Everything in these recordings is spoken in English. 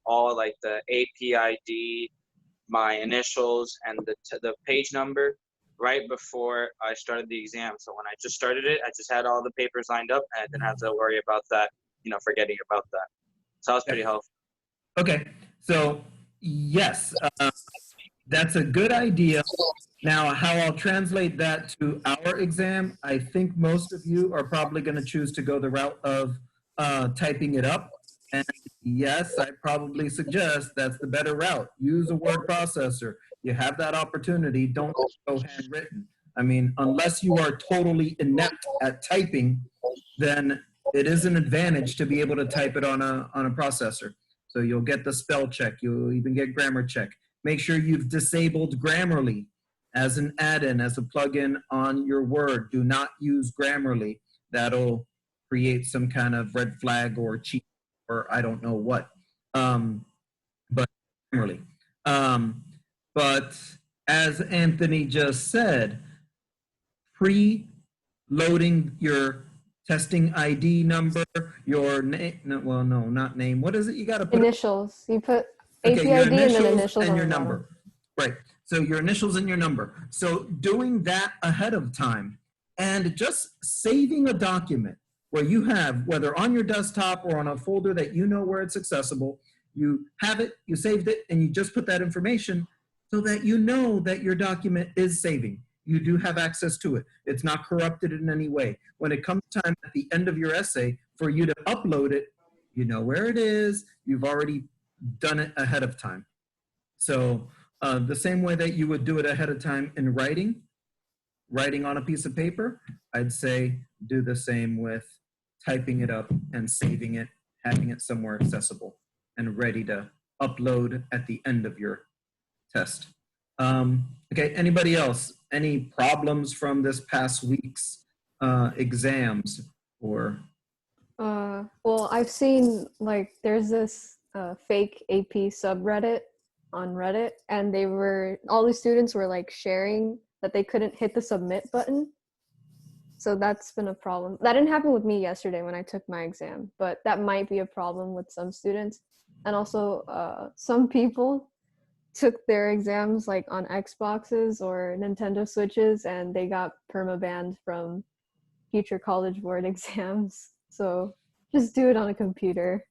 all like the APID, my initials, and the page number right before I started the exam. So when I just started it, I just had all the papers lined up, and I didn't have to worry about that, forgetting about that. So that was pretty helpful. Okay, so yes, that's a good idea. Now, how I'll translate that to our exam, I think most of you are probably going to choose to go the route of typing it up. And yes, I probably suggest that's the better route. Use a word processor. You have that opportunity. Don't go handwritten. I mean, unless you are totally inept at typing, then it is an advantage to be able to type it on a processor. So you'll get the spell check. You'll even get grammar check. Make sure you've disabled Grammarly as an add-in, as a plugin on your Word. Do not use Grammarly. That'll create some kind of red flag or cheat or I don't know what. But Grammarly. But as Anthony just said, pre-loading your testing ID number, your name, well, no, not name. What is it? You got to put initials. You put APID okay, your initials and then initials and your on the number. Right. So your initials and your number. So doing that ahead of time and just saving a document where you have, whether on your desktop or on a folder that you know where it's accessible, you have it, you saved it, and you just put that information so that you know that your document is saving. You do have access to it. It's not corrupted in any way. When it comes time at the end of your essay for you to upload it, you know where it is. You've already done it ahead of time. So the same way that you would do it ahead of time in writing on a piece of paper, I'd say do the same with typing it up and saving it, having it somewhere accessible and ready to upload at the end of your test. Okay, anybody else? Any problems from this past week's exams or? Well, I've seen like there's this fake AP subreddit on Reddit, and all the students were like sharing that they couldn't hit the submit button. So that's been a problem. That didn't happen with me yesterday when I took my exam, but that might be a problem with some students. And also some people took their exams like on Xboxes or Nintendo Switches, and they got permabanned from future College Board exams. So just do it on a computer.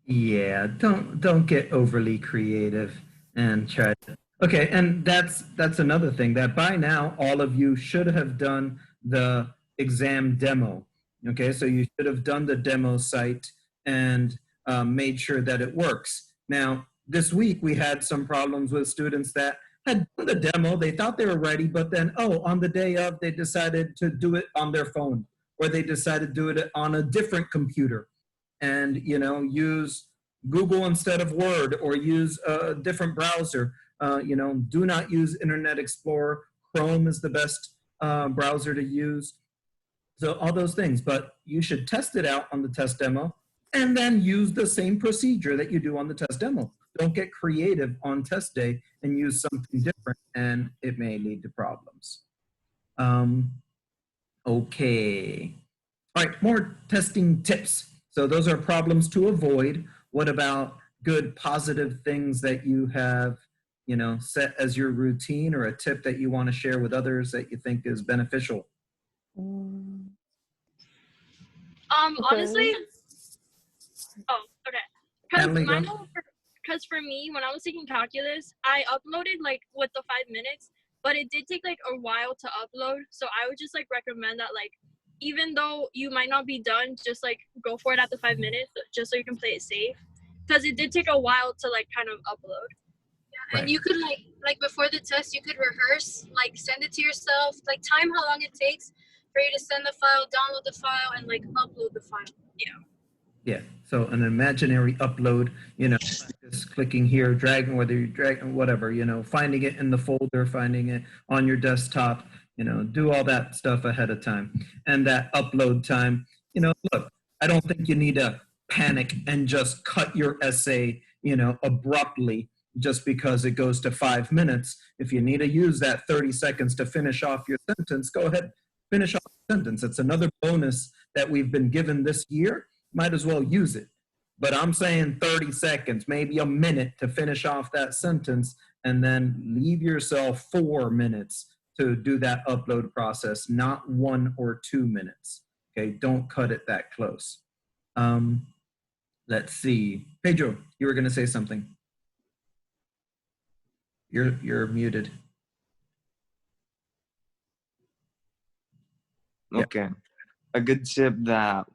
Yeah, don't get overly creative and try to. Okay, and that's another thing that by now all of you should have done the exam demo. Okay, so you should have done the demo site and made sure that it works. Now, this week we had some problems with students that had done the demo. They thought they were ready, but then, on the day of, they decided to do it on their phone, or they decided to do it on a different computer and, use Google instead of Word or use a different browser. Do not use Internet Explorer. Chrome is the best browser to use. So all those things, but you should test it out on the test demo and then use the same procedure that you do on the test demo. Don't get creative on test day and use something different, and it may lead to problems. Okay. All right, more testing tips. So those are problems to avoid. What about good positive things that you have, set as your routine, or a tip that you want to share with others that you think is beneficial? Honestly, okay. Because for me, when I was taking calculus, I uploaded like with the 5 minutes, but it did take like a while to upload. So I would just like recommend that, like, even though you might not be done, just like go for it at the 5 minutes, just so you can play it safe. Because it did take a while to like kind of upload. Yeah, and you could like before the test, you could rehearse, like send it to yourself, like time how long it takes for you to send the file, download the file, and like upload the file. Yeah, so an imaginary upload, just clicking here, dragging, whether you're dragging, whatever, finding it in the folder, finding it on your desktop, do all that stuff ahead of time. And that upload time, look, I don't think you need to panic and just cut your essay, abruptly just because it goes to 5 minutes. If you need to use that 30 seconds to finish off your sentence, go ahead, finish off the sentence. It's another bonus that we've been given this year. Might as well use it. but I'm saying 30 seconds, maybe a minute to finish off that sentence, and then leave yourself 4 minutes to do that upload process, not 1 or 2 minutes. Okay, don't cut it that close. Let's see. Pedro, you were going to say something. You're muted. Okay. A good tip that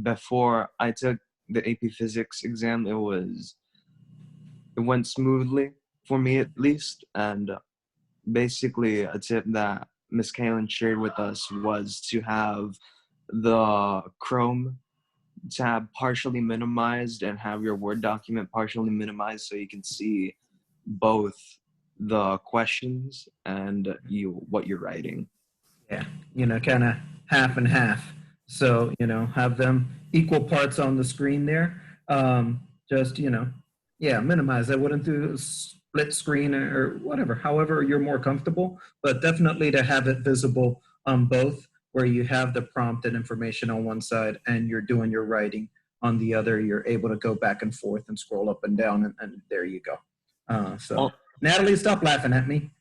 before I took the AP Physics exam, it went smoothly for me at least. And basically a tip that Miss Kaylin shared with us was to have the Chrome tab partially minimized and have your Word document partially minimized so you can see both the questions and what you're writing. Yeah, kind of half and half. So, have them equal parts on the screen there. Just, minimize. I wouldn't do a split screen or whatever, however you're more comfortable, but definitely to have it visible on both, where you have the prompt and information on one side and you're doing your writing on the other. You're able to go back and forth and scroll up and down, and there you go. Natalie, stop laughing at me.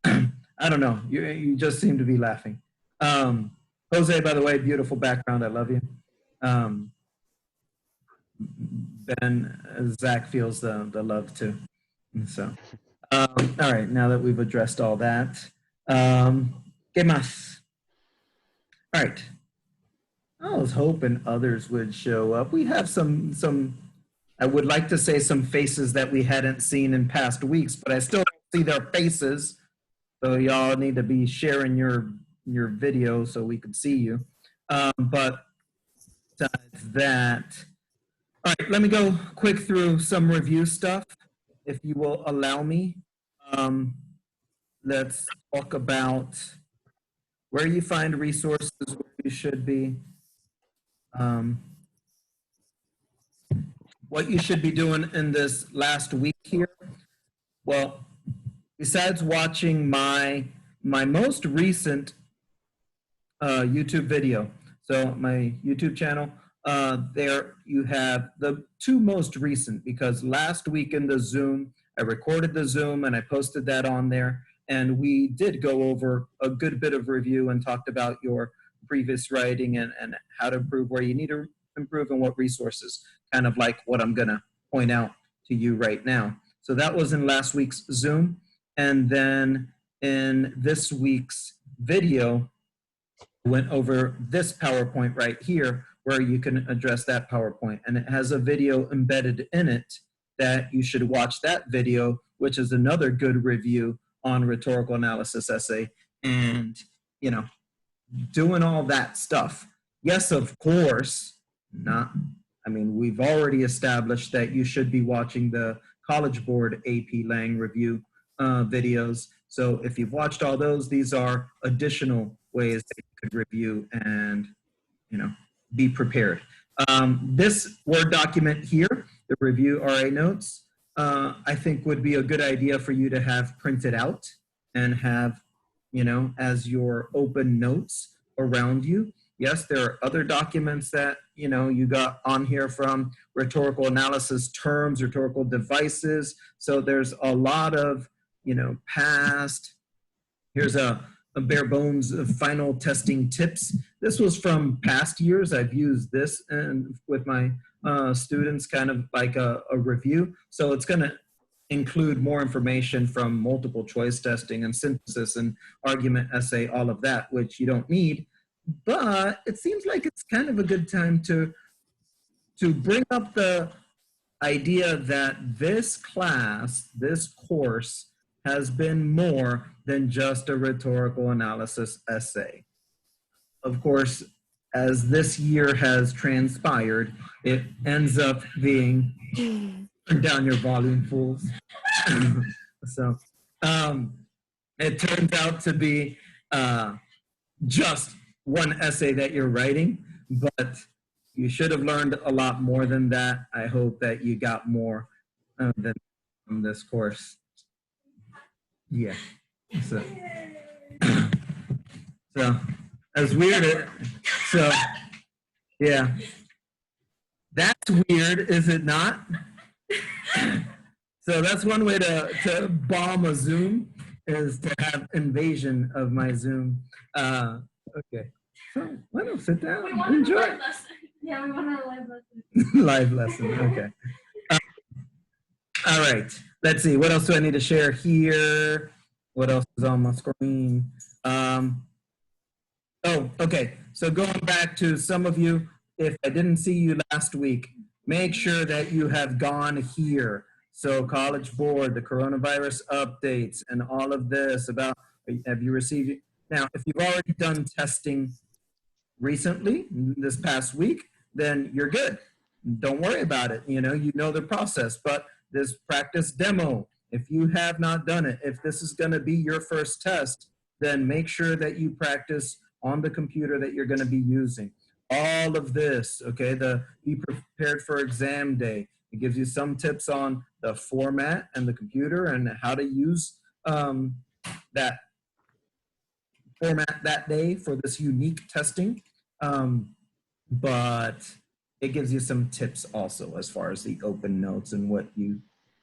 I don't know. You just seem to be laughing. Jose, by the way, beautiful background. I love you. Zach feels the love too. And so, all right. Now that we've addressed all that, ¿qué más? All right. I was hoping others would show up. We have some. I would like to say some faces that we hadn't seen in past weeks, but I still don't see their faces. So y'all need to be sharing your video so we could see you. But besides that, all right, let me go quick through some review stuff, if you will allow me. Let's talk about where you find resources, where you should be, what you should be doing in this last week here. Well, besides watching my most recent YouTube video, so my YouTube channel, there you have the 2 most recent, because last week in the Zoom, I recorded the Zoom and I posted that on there, and we did go over a good bit of review and talked about your previous writing and how to improve, where you need to improve, and what resources, kind of like what I'm gonna point out to you right now. So that was in last week's Zoom. And then in this week's video, I went over this PowerPoint right here, where you can address that PowerPoint. And it has a video embedded in it that you should watch that video, which is another good review on rhetorical analysis essay and, doing all that stuff. Yes, of course, we've already established that you should be watching the College Board AP Lang review videos. So if you've watched all those, these are additional ways that you could review and, be prepared. This Word document here, the review RA notes, I think would be a good idea for you to have printed out and have, as your open notes around you. Yes, there are other documents that, you got on here from rhetorical analysis terms, rhetorical devices. So there's a lot of, past, here's a bare bones of final testing tips. This was from past years. I've used this with my students, kind of like a review. So it's going to include more information from multiple choice testing and synthesis and argument essay, all of that, which you don't need. But it seems like it's kind of a good time to bring up the idea that this class, this course, has been more than just a rhetorical analysis essay. Of course, as this year has transpired, it ends up being, turn down your volume, fools. So it turns out to be just one essay that you're writing, but you should have learned a lot more than that. I hope that you got more than from this course. Yeah. So as weird. So yeah. That It's weird, is it not? So that's one way to bomb a Zoom, is to have invasion of my Zoom. Okay. So let them sit down. Enjoy. Yeah, we want a live lesson. Live lesson. Okay. All right. Let's see. What else do I need to share here? What else is on my screen? Oh, okay. So going back to some of you, if I didn't see you last week, make sure that you have gone here. So College Board, the coronavirus updates, and all of this about, have you received it? Now, if you've already done testing recently, this past week, then you're good. Don't worry about it. You know the process. But this practice demo, if you have not done it, if this is going to be your first test, then make sure that you practice on the computer that you're going to be using. All of this, okay, be prepared for exam day. It gives you some tips on the format and the computer and how to use that format that day for this unique testing. But it gives you some tips also as far as the open notes and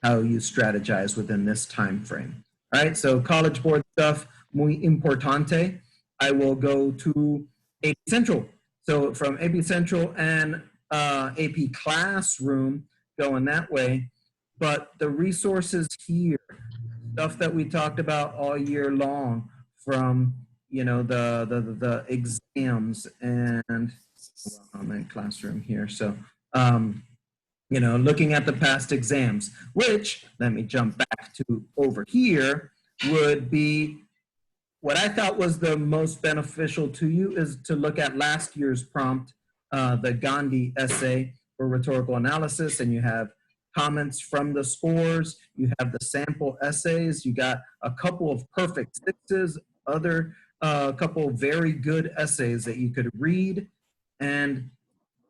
how you strategize within this time frame. All right, so College Board stuff, muy importante. I will go to AP Central. So from AP Central and AP Classroom, going that way. But the resources here, stuff that we talked about all year long, from the exams and on the classroom here. So looking at the past exams, which, let me jump back to over here, would be what I thought was the most beneficial to you is to look at last year's prompt, the Gandhi essay for rhetorical analysis, and you have comments from the scores, you have the sample essays, you got a couple of perfect sixes, a couple of very good essays that you could read and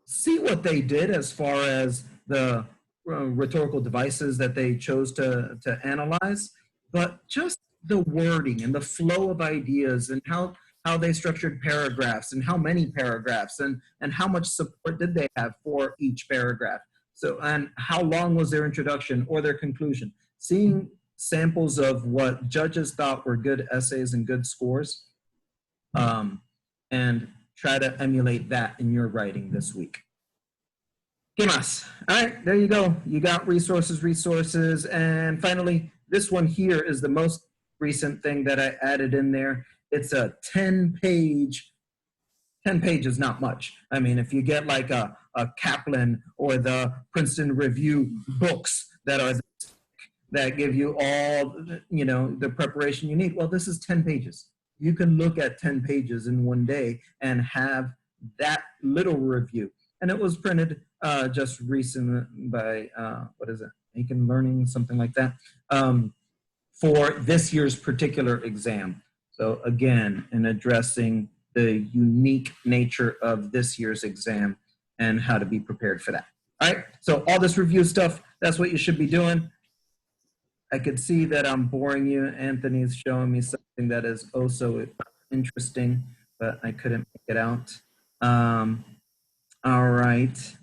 see what they did as far as the rhetorical devices that they chose to analyze, but just the wording and the flow of ideas and how they structured paragraphs and how many paragraphs and how much support did they have for each paragraph. So, and how long was their introduction or their conclusion? Seeing samples of what judges thought were good essays and good scores, and try to emulate that in your writing this week. ¿Qué más? All right, there you go. You got resources. And finally, this one here is the most recent thing that I added in there. It's a 10-page. 10 pages, not much. I mean, if you get like a Kaplan or the Princeton Review books that give you all, the preparation you need, well, this is 10 pages. You can look at 10 pages in one day and have that little review. And it was printed just recent by, Aiken Learning, something like that, for this year's particular exam. So again, in addressing the unique nature of this year's exam and how to be prepared for that. All right, so all this review stuff, that's what you should be doing. I could see that I'm boring you. Anthony's showing me something that is oh so interesting, but I couldn't make it out. All right.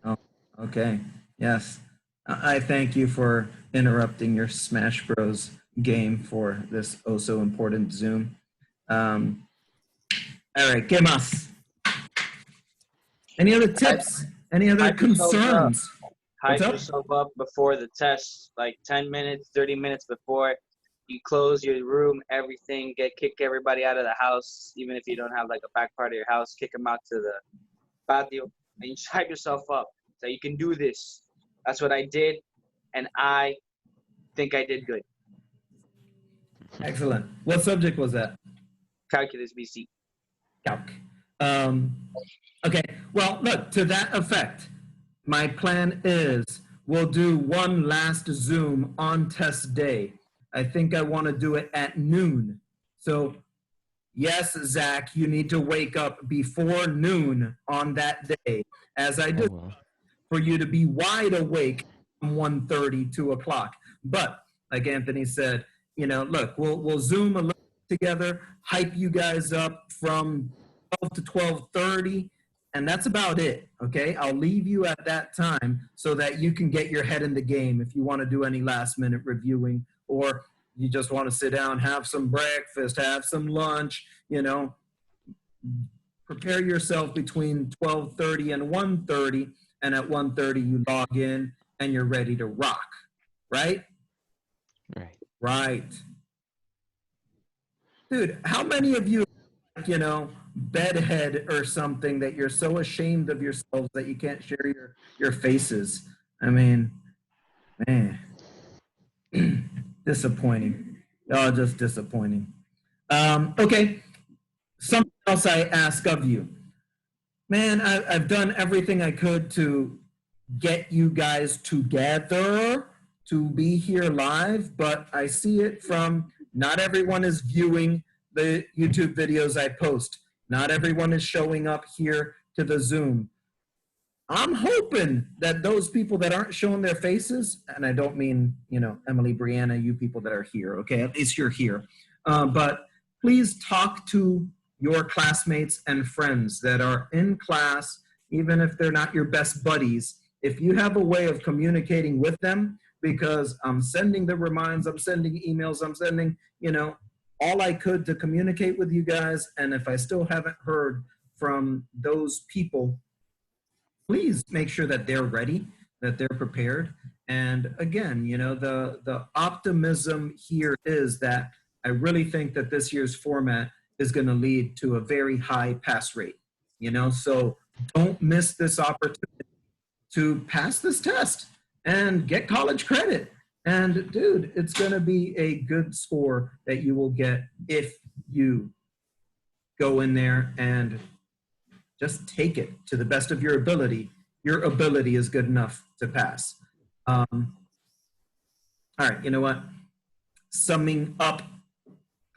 Oh, okay, yes. I thank you for interrupting your Smash Bros. Game for this oh so important Zoom. All right, ¿qué más? Any other tips? Any other concerns? Hype yourself up before the test, like 10 minutes, 30 minutes before. You close your room, everything, kick everybody out of the house, even if you don't have like a back part of your house, kick them out to the patio, and you just hype yourself up so you can do this. That's what I did, and I think I did good. Excellent. What subject was that? Calculus BC. Calc. Okay, well, look, to that effect, my plan is we'll do one last Zoom on test day. I think I want to do it at noon. So, yes, Zach, you need to wake up before noon on that day, as I do, for you to be wide awake from 1:30, 2 o'clock. But, like Anthony said, look, we'll Zoom a little together, hype you guys up from 12 to 12:30, And that's about it, okay? I'll leave you at that time so that you can get your head in the game if you want to do any last minute reviewing, or you just want to sit down, have some breakfast, have some lunch, you know. Prepare yourself between 12:30 and 1:30, and at 1:30 you log in and you're ready to rock, right? Right. Right. Dude, how many of you, you know, bedhead or something that you're so ashamed of yourselves that you can't share your faces? I mean, man, disappointing. Oh, just disappointing. Okay, something else I ask of you. Man, I've done everything I could to get you guys together to be here live, but I see it from not everyone is viewing the YouTube videos I post. Not everyone is showing up here to the Zoom. I'm hoping that those people that aren't showing their faces, and I don't mean, you know, Emily, Brianna, you people that are here, okay, at least you're here. But please talk to your classmates and friends that are in class, even if they're not your best buddies. If you have a way of communicating with them, because I'm sending the reminds, I'm sending emails, I'm sending, you know, all I could to communicate with you guys. And if I still haven't heard from those people, please make sure that they're ready, that they're prepared. And again, you know, the optimism here is that I really think that this year's format is going to lead to a very high pass rate, you know, so don't miss this opportunity to pass this test and get college credit. And dude, it's going to be a good score that you will get if you go in there and just take it to the best of your ability. Your ability is good enough to pass. All right, you know what? Summing up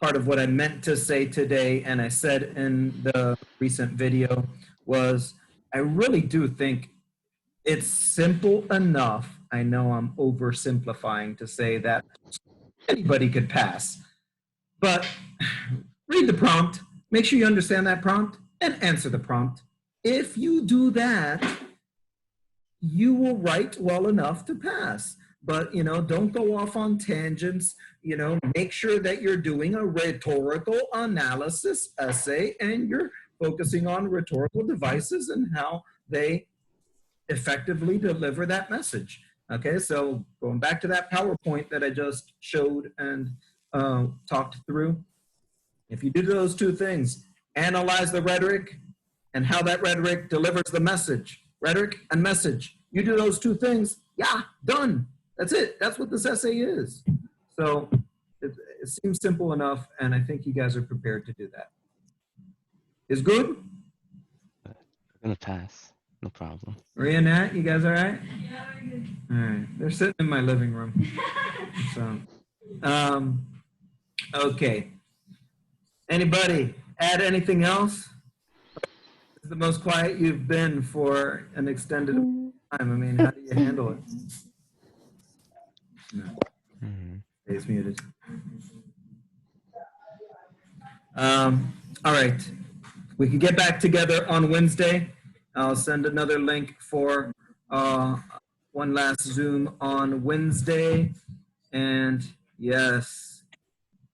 part of what I meant to say today, and I said in the recent video, was I really do think it's simple enough. I know I'm oversimplifying to say that anybody could pass, but read the prompt, make sure you understand that prompt, and answer the prompt. If you do that, you will write well enough to pass. But, you know, don't go off on tangents. You know, make sure that you're doing a rhetorical analysis essay and you're focusing on rhetorical devices and how they effectively deliver that message. Okay, so going back to that PowerPoint that I just showed and talked through, if you do those two things, analyze the rhetoric and how that rhetoric delivers the message, rhetoric and message, you do those two things, yeah, done. That's it. That's what this essay is. So it seems simple enough, and I think you guys are prepared to do that. Is good? We're gonna pass. No problem. Maria and Nat, you guys all right? Yeah, we're good. All right. They're sitting in my living room. So, okay. Anybody add anything else? This is the most quiet you've been for an extended time. I mean, how do you handle it? No. Stays muted. All right. We can get back together on Wednesday. I'll send another link for one last Zoom on Wednesday. And yes,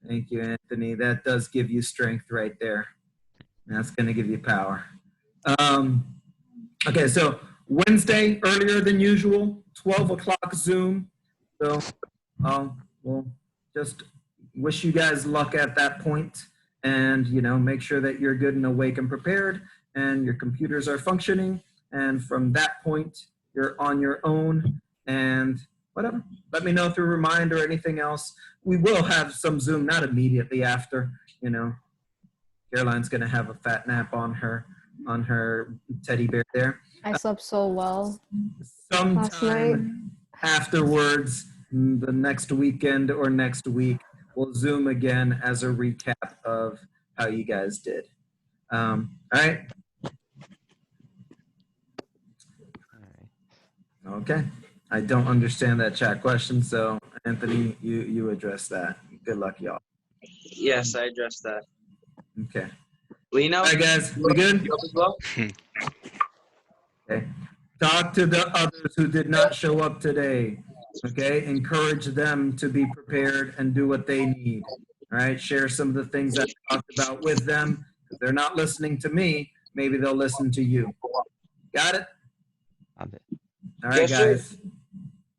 thank you, Anthony. That does give you strength right there. That's going to give you power. Okay, so Wednesday, earlier than usual, 12 o'clock Zoom. So we'll just wish you guys luck at that point, and you know, make sure that you're good and awake and prepared and your computers are functioning, and from that point you're on your own. And whatever, let me know through Remind or anything else. We will have some Zoom, not immediately after, you know, Caroline's gonna have a fat nap on her teddy bear there. I slept so well last night. Sometime afterwards, the next weekend or next week, we'll Zoom again as a recap of how you guys did. All right? Okay. I don't understand that chat question, so Anthony, you address that. Good luck, y'all. Yes, I addressed that. Okay. Lino? All right, guys. We good? You up as well? Okay. Talk to the others who did not show up today. Okay. Encourage them to be prepared and do what they need. All right. Share some of the things that I talked about with them. If they're not listening to me, maybe they'll listen to you. Got it? Got it. All right, Yes, sir. guys.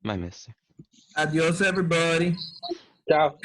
My mister. Adios, everybody. Ciao.